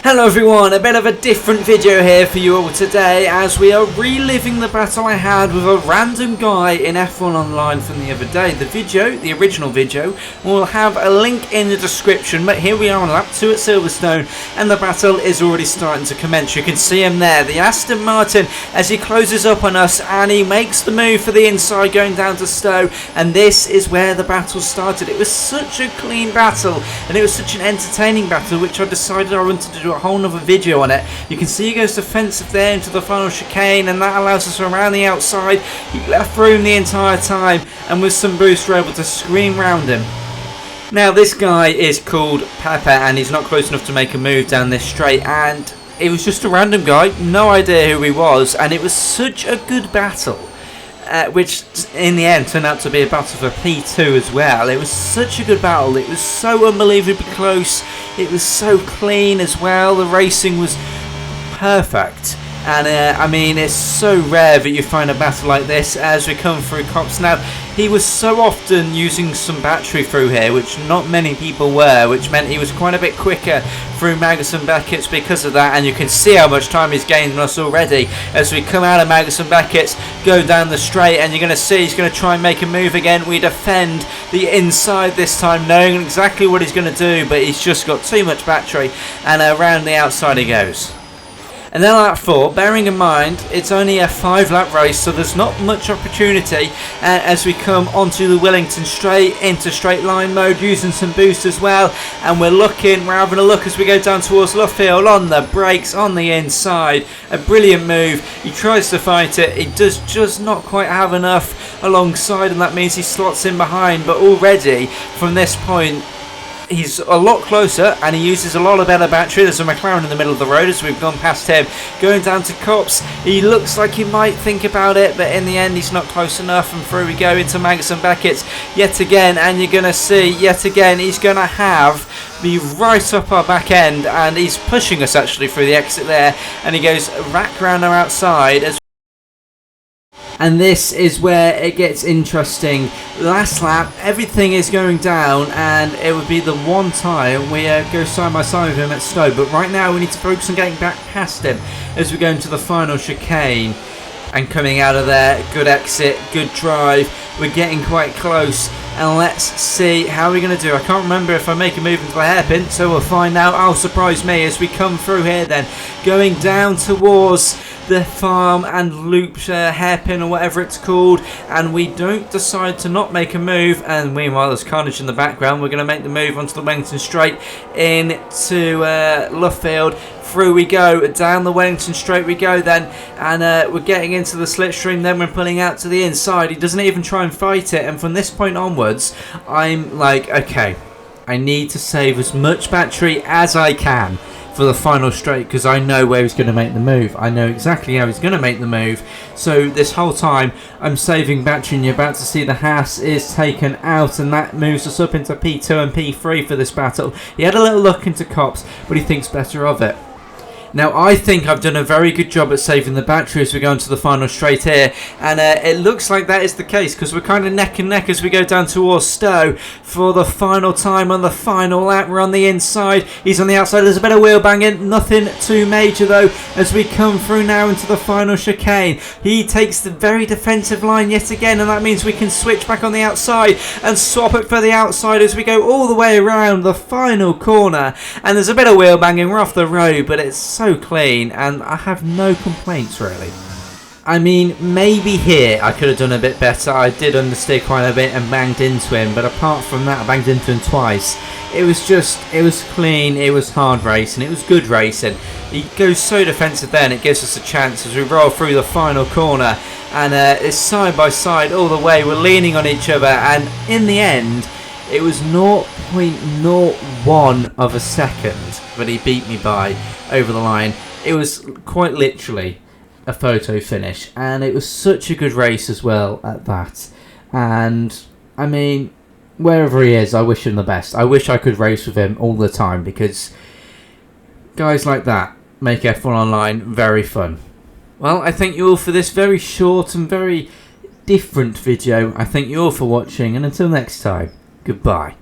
Hello everyone, a bit of a different video here for you all today as we are reliving the battle I had with a random guy in F1 Online from the other day. The original video, will have a link in the description, but here we are on lap 2 at Silverstone and the battle is already starting to commence. You can see him there, the Aston Martin, as he closes up on us and he makes the move for the inside going down to Stowe, and this is where the battle started. It was such a clean battle and it was such an entertaining battle, which I decided I wanted to do a whole nother video on it. You can see he goes defensive there into the final chicane, and that allows us around the outside. He left room the entire time, and with some boost we're able to scream round him. Now this guy is called Pepper and he's not close enough to make a move down this straight, and it was just a random guy, no idea who he was, and it was such a good battle. Which in the end turned out to be a battle for P2 as well. It was such a good battle, it was so unbelievably close, it was so clean as well, the racing was perfect. And I mean, it's so rare that you find a battle like this as we come through Cops. Now, he was so often using some battery through here, which not many people were, which meant he was quite a bit quicker through Magnussen Beckett's because of that. And you can see how much time he's gained on us already as we come out of Magnussen Beckett's, go down the straight, and you're going to see he's going to try and make a move again. We defend the inside this time, knowing exactly what he's going to do, but he's just got too much battery, and around the outside he goes. And then lap 4, bearing in mind it's only a 5-lap race, so there's not much opportunity as we come onto the Wellington straight into straight line mode, using some boost as well, and we're having a look as we go down towards Luffield on the brakes on the inside. A brilliant move, he tries to fight it, he does just not quite have enough alongside, and that means he slots in behind, but already from this point he's a lot closer and he uses a lot of better battery. There's a McLaren in the middle of the road as we've gone past him. Going down to Cops, he looks like he might think about it, but in the end he's not close enough, and through we go into Magnussen Beckett's yet again, and you're going to see yet again he's going to have the right up our back end, and he's pushing us actually through the exit there, and he goes back around our outside as. And this is where it gets interesting. Last lap, everything is going down, and it would be the one time we go side by side with him at Stowe. But right now we need to focus on getting back past him as we go into the final chicane. And coming out of there, good exit, good drive. We're getting quite close, and let's see how we're going to do. I can't remember if I make a move into the hairpin, so we'll find out. I'll surprise me as we come through here then, going down towards the farm and loop hairpin or whatever it's called, and we don't decide to not make a move, and meanwhile there's carnage in the background. We're going to make the move onto the Wellington straight into Luffield. Through we go, down the Wellington straight we go then, and we're getting into the slipstream, then we're pulling out to the inside. He doesn't even try and fight it, and from this point onwards I'm like, okay, I need to save as much battery as I can for the final straight, because I know where he's going to make the move. I know exactly how he's going to make the move. So this whole time I'm saving battery, and you're about to see the Haas is taken out, and that moves us up into P2 and P3 for this battle. He had a little look into Cops, but he thinks better of it. Now I think I've done a very good job at saving the battery as we go into the final straight here, and it looks like that is the case, because we're kind of neck and neck as we go down towards Stowe for the final time on the final lap. We're on the inside, he's on the outside, there's a bit of wheel banging, nothing too major though as we come through now into the final chicane. He takes the very defensive line yet again, and that means we can switch back on the outside and swap it for the outside as we go all the way around the final corner, and there's a bit of wheel banging, we're off the road, but it's so clean and I have no complaints really. I mean, maybe here I could have done a bit better. I did understeer quite a bit and banged into him, but apart from that I banged into him twice. It was clean, it was hard racing, it was good racing. He goes so defensive there, and it gives us a chance as we roll through the final corner, and it's side by side all the way. We're leaning on each other, and in the end it was 0.01 of a second that he beat me by over the line. It was quite literally a photo finish, and it was such a good race as well at that. And I mean, wherever he is, I wish him the best. I wish I could race with him all the time, because guys like that make F1 Online very fun. Well, I thank you all for this very short and very different video. I thank you all for watching, and until next time, goodbye.